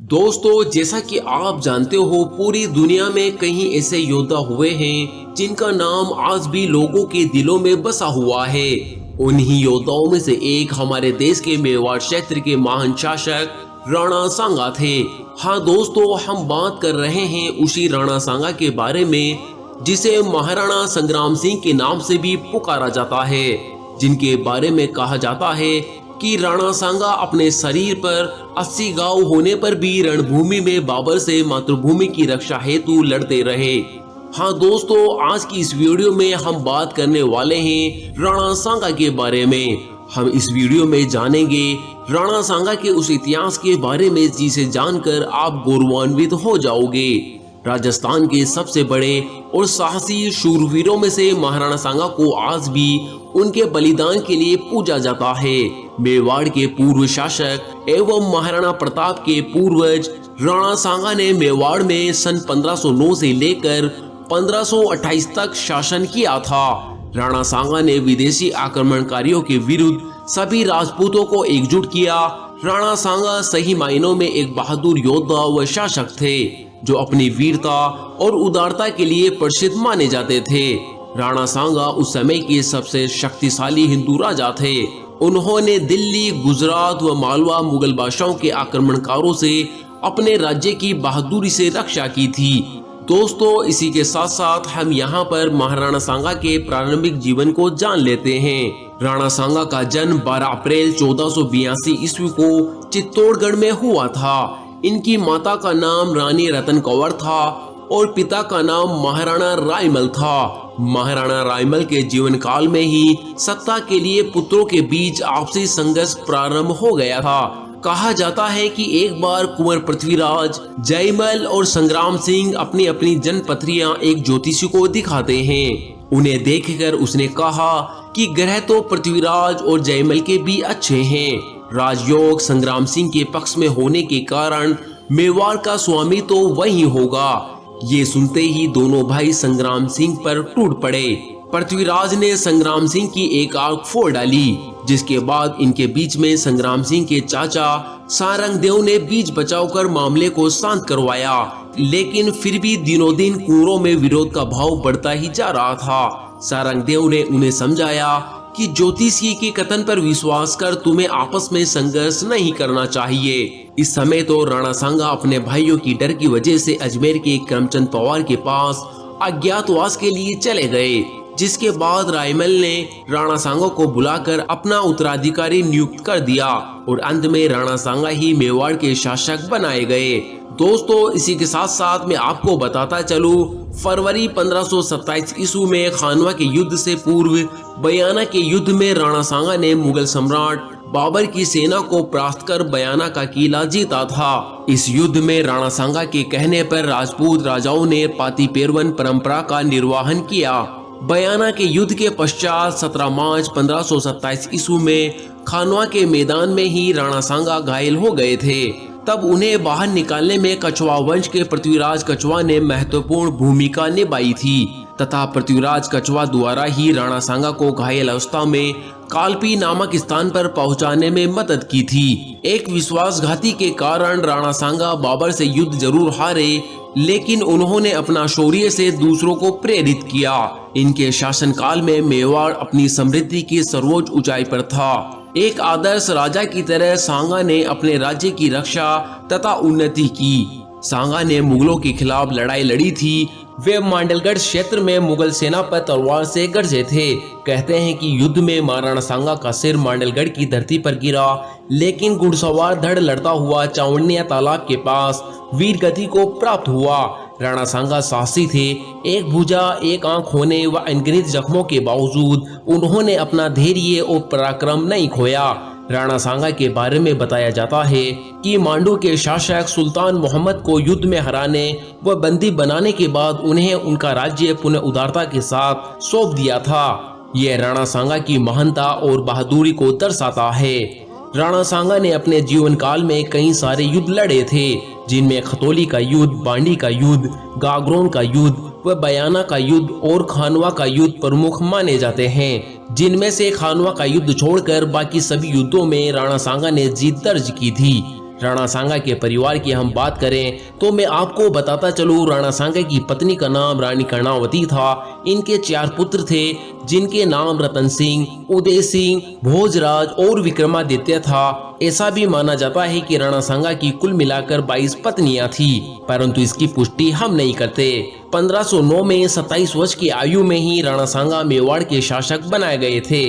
दोस्तों, जैसा कि आप जानते हो, पूरी दुनिया में कई ऐसे योद्धा हुए हैं जिनका नाम आज भी लोगों के दिलों में बसा हुआ है। उन्हीं योद्धाओं में से एक हमारे देश के मेवाड़ क्षेत्र के महान शासक राणा सांगा थे। हाँ दोस्तों, हम बात कर रहे हैं उसी राणा सांगा के बारे में जिसे महाराणा संग्राम सिंह के नाम से भी पुकारा जाता है, जिनके बारे में कहा जाता है कि राणा सांगा अपने शरीर पर 80 घाव होने पर भी रणभूमि में बाबर से मातृभूमि की रक्षा हेतु लड़ते रहे। हाँ दोस्तों, आज की इस वीडियो में हम बात करने वाले हैं राणा सांगा के बारे में। हम इस वीडियो में जानेंगे राणा सांगा के उस इतिहास के बारे में जिसे जानकर आप गौरवान्वित हो जाओगे। राजस्थान के सबसे बड़े और साहसी शूरवीरों में से महाराणा सांगा को आज भी उनके बलिदान के लिए पूजा जाता है। मेवाड़ के पूर्व शासक एवं महाराणा प्रताप के पूर्वज राणा सांगा ने मेवाड़ में सन 1509 से लेकर 1528 तक शासन किया था। राणा सांगा ने विदेशी आक्रमणकारियों के विरुद्ध सभी राजपूतों को एकजुट किया। राणा सांगा सही मायनों में एक बहादुर योद्धा व शासक थे जो अपनी वीरता और उदारता के लिए प्रसिद्ध माने जाते थे। राणा सांगा उस समय के सबसे शक्तिशाली हिंदू राजा थे। उन्होंने दिल्ली, गुजरात व मालवा मुगल बादशाहों के आक्रमणकारों से अपने राज्य की बहादुरी से रक्षा की थी। दोस्तों, इसी के साथ साथ हम यहाँ पर महाराणा सांगा के प्रारंभिक जीवन को जान लेते हैं। राणा सांगा का जन्म 12 अप्रैल 1482 ईस्वी को चित्तौड़गढ़ में हुआ था। इनकी माता का नाम रानी रतन कंवर था और पिता का नाम महाराणा रायमल था। महाराणा रायमल के जीवन काल में ही सत्ता के लिए पुत्रों के बीच आपसी संघर्ष प्रारंभ हो गया था। कहा जाता है कि एक बार कुंवर पृथ्वीराज, जयमल और संग्राम सिंह अपनी अपनी जन्मपत्रियां एक ज्योतिषी को दिखाते हैं। उन्हें देखकर उसने कहा कि ग्रह तो पृथ्वीराज और जयमल के भी अच्छे हैं। राजयोग संग्राम सिंह के पक्ष में होने के कारण मेवाड़ का स्वामी तो वही होगा। ये सुनते ही दोनों भाई संग्राम सिंह पर टूट पड़े। पृथ्वीराज ने संग्राम सिंह की एक आंख फोड़ डाली, जिसके बाद इनके बीच में संग्राम सिंह के चाचा सारंग देव ने बीच बचाव कर मामले को शांत करवाया। लेकिन फिर भी दिनों दिन कुंवरों में विरोध का भाव बढ़ता ही जा रहा था। सारंग देव ने उन्हें समझाया कि ज्योतिषी के कथन पर विश्वास कर तुम्हें आपस में संघर्ष नहीं करना चाहिए। इस समय तो राणा सांगा अपने भाइयों की डर की वजह से अजमेर के करमचंद पवार के पास अज्ञातवास के लिए चले गए, जिसके बाद रायमल ने राणा सांगा को बुलाकर अपना उत्तराधिकारी नियुक्त कर दिया और अंत में राणा सांगा ही मेवाड़ के शासक बनाए गए। दोस्तों, इसी के साथ साथ मैं आपको बताता चलूं, फरवरी 1527 ईस्वी में खानवा के युद्ध से पूर्व बयाना के युद्ध में राणा सांगा ने मुगल सम्राट बाबर की सेना को परास्त कर बयाना का किला जीता था। इस युद्ध में राणा सांगा के कहने पर राजपूत राजाओं ने पाती पेरवन परंपरा का निर्वहन किया। बयाना के युद्ध के पश्चात 17 मार्च 1527 ईस्वी में खानवा के मैदान में ही राणा सांगा घायल हो गए थे। तब उन्हें बाहर निकालने में कछवा वंश के पृथ्वीराज कछवा ने महत्वपूर्ण भूमिका निभाई थी तथा पृथ्वीराज कछवा द्वारा ही राणा सांगा को घायल अवस्था में कालपी नामक स्थान पर पहुंचाने में मदद की थी। एक विश्वासघाती के कारण राणा सांगा बाबर से युद्ध जरूर हारे, लेकिन उन्होंने अपना शौर्य से दूसरों को प्रेरित किया। इनके शासनकाल में मेवाड़ अपनी समृद्धि की सर्वोच्च ऊंचाई पर था। एक आदर्श राजा की तरह सांगा ने अपने राज्य की रक्षा तथा उन्नति की। सांगा ने मुगलों के खिलाफ लड़ाई लड़ी थी। वे मांडलगढ़ क्षेत्र में मुगल सेना पर तलवार से गरजे थे। कहते हैं कि युद्ध में महाराणा सांगा का सिर मांडलगढ़ की धरती पर गिरा, लेकिन घुड़सवार धड़ लड़ता हुआ चावड़िया तालाब के पास वीर गति को प्राप्त हुआ। राणा सांगा साहसी थे। एक भुजा, एक आंख होने व अनगिनत जख्मों के बावजूद उन्होंने अपना धैर्य और पराक्रम नहीं खोया। राणा सांगा के बारे में बताया जाता है कि मांडू के शासक सुल्तान मोहम्मद को युद्ध में हराने व बंदी बनाने के बाद उन्हें उनका राज्य पुनः उदारता के साथ सौंप दिया था। यह राणा सांगा की महानता और बहादुरी को दर्शाता है। राणा सांगा ने अपने जीवन काल में कई सारे युद्ध लड़े थे, जिनमें खतौली का युद्ध, बांडी का युद्ध, गागरोन का युद्ध व बयाना का युद्ध और खानवा का युद्ध प्रमुख माने जाते हैं। जिनमें से खानवा का युद्ध छोड़कर बाकी सभी युद्धों में राणा सांगा ने जीत दर्ज की थी। राणा सांगा के परिवार की हम बात करें तो मैं आपको बताता चलूं, राणा सांगा की पत्नी का नाम रानी कर्णावती था। इनके 4 पुत्र थे जिनके नाम रतन सिंह, उदय सिंह, भोजराज और विक्रमादित्य था। ऐसा भी माना जाता है कि राणा सांगा की कुल मिलाकर 22 पत्नियां थी, परंतु इसकी पुष्टि हम नहीं करते। 1509 में 27 वर्ष की आयु में ही राणा सांगा मेवाड़ के शासक बनाए गए थे।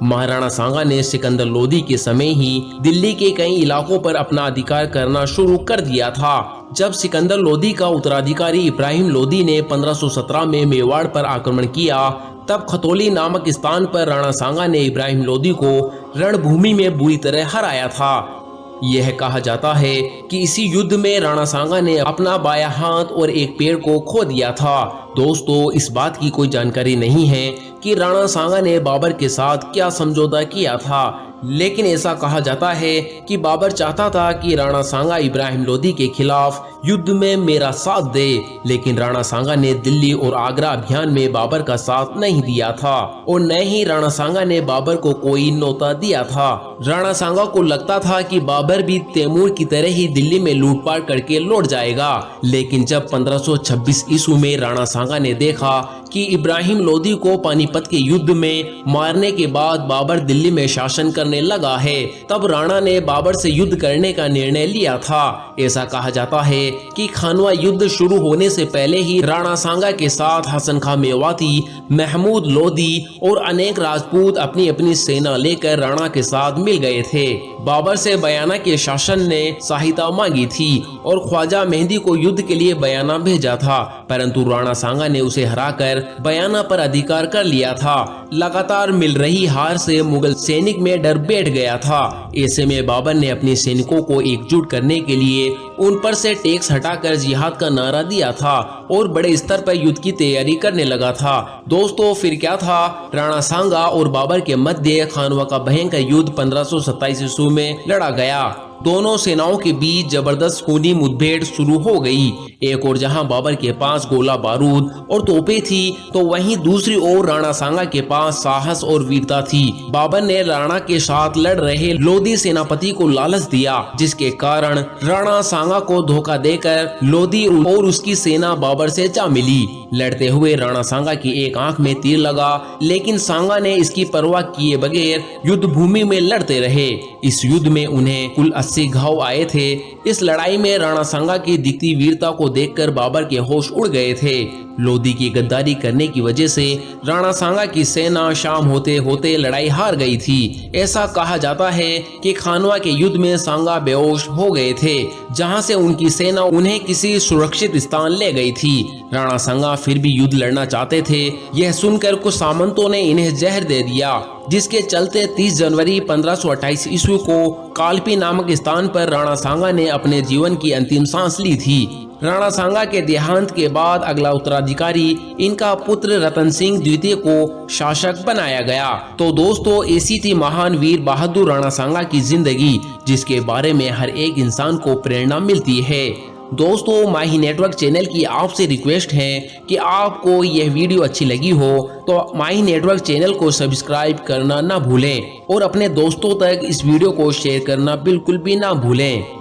महाराणा सांगा ने सिकंदर लोदी के समय ही दिल्ली के कई इलाकों पर अपना अधिकार करना शुरू कर दिया था। जब सिकंदर लोदी का उत्तराधिकारी इब्राहिम लोदी ने 1517 में मेवाड़ पर आक्रमण किया, तब खतौली नामक स्थान पर राणा सांगा ने इब्राहिम लोदी को रणभूमि में बुरी तरह हराया था। यह कहा जाता है कि इसी युद्ध में राणा सांगा ने अपना बायां हाथ और एक पैर को खो दिया था। दोस्तों, इस बात की कोई जानकारी नहीं है कि राणा सांगा ने बाबर के साथ क्या समझौता किया था, लेकिन ऐसा कहा जाता है कि बाबर चाहता था कि राणा सांगा इब्राहिम लोदी के खिलाफ युद्ध में मेरा साथ दे, लेकिन राणा सांगा ने दिल्ली और आगरा अभियान में बाबर का साथ नहीं दिया था और न ही राणा सांगा ने बाबर को कोई न्योता दिया था। राणा सांगा को लगता था कि बाबर भी तैमूर की तरह ही दिल्ली में लूटपाट करके लौट जाएगा, लेकिन जब 1526 ईस्वी में राणा सांगा ने देखा कि इब्राहिम लोदी को पानीपत के युद्ध में मारने के बाद बाबर दिल्ली में शासन करने लगा है, तब राणा ने बाबर से युद्ध करने का निर्णय लिया था। ऐसा कहा जाता है कि खानवा युद्ध शुरू होने से पहले ही राणा सांगा के साथ हसन खां मेवाती, महमूद लोदी और अनेक राजपूत अपनी अपनी सेना लेकर राणा के साथ मिल गए थे। बाबर से बयाना के शासन ने सहायता मांगी थी और ख्वाजा मेहंदी को युद्ध के लिए बयाना भेजा था, परंतु राणा सांगा ने उसे हराकर बयाना पर अधिकार कर लिया था। लगातार मिल रही हार से मुगल सैनिक में डर बैठ गया था। ऐसे में बाबर ने अपने सैनिकों को एकजुट करने के लिए उन पर से टैक्स हटाकर जिहाद का नारा दिया था और बड़े स्तर पर युद्ध की तैयारी करने लगा था। दोस्तों, फिर क्या था? राणा सांगा और बाबर के मध्य खानवा का भयंकर युद्ध 1527 ईस्वी में लड़ा गया। दोनों सेनाओं के बीच जबरदस्त खूनी मुठभेड़ शुरू हो गई। एक और जहां बाबर के पास गोला बारूद और तोपें थी, तो वहीं दूसरी ओर राणा सांगा के पास साहस और वीरता थी। बाबर ने राणा के साथ लड़ रहे लोदी सेनापति को लालच दिया, जिसके कारण राणा सांगा को धोखा देकर लोदी और उसकी सेना बाबर से जा मिली। लड़ते हुए राणा सांगा की एक आंख में तीर लगा, लेकिन सांगा ने इसकी परवाह किए बगैर युद्ध भूमि में लड़ते रहे। इस युद्ध में उन्हें कुल 80 घाव आए थे। इस लड़ाई में राणा सांगा की दिखती वीरता को देखकर बाबर के होश उड़ गए थे। लोदी की गद्दारी करने की वजह से राणा सांगा की सेना शाम होते होते लड़ाई हार गई थी। ऐसा कहा जाता है कि खानवा के युद्ध में सांगा बेहोश हो गए थे, जहां से उनकी सेना उन्हें किसी सुरक्षित स्थान ले गई थी। राणा सांगा फिर भी युद्ध लड़ना चाहते थे। यह सुनकर कुछ सामंतों ने इन्हें जहर दे दिया, जिसके चलते 30 जनवरी 1528 ईस्वी को कालपी नामक स्थान पर राणा सांगा ने अपने जीवन की अंतिम सांस ली थी। राणा सांगा के देहांत के बाद अगला उत्तराधिकारी इनका पुत्र रतन सिंह द्वितीय को शासक बनाया गया। तो दोस्तों, ऐसी थी महान वीर बहादुर राणा सांगा की जिंदगी, जिसके बारे में हर एक इंसान को प्रेरणा मिलती है। दोस्तों, माही नेटवर्क चैनल की आपसे रिक्वेस्ट है कि आपको यह वीडियो अच्छी लगी हो तो माही नेटवर्क चैनल को सब्सक्राइब करना ना भूलें और अपने दोस्तों तक इस वीडियो को शेयर करना बिल्कुल भी ना भूलें।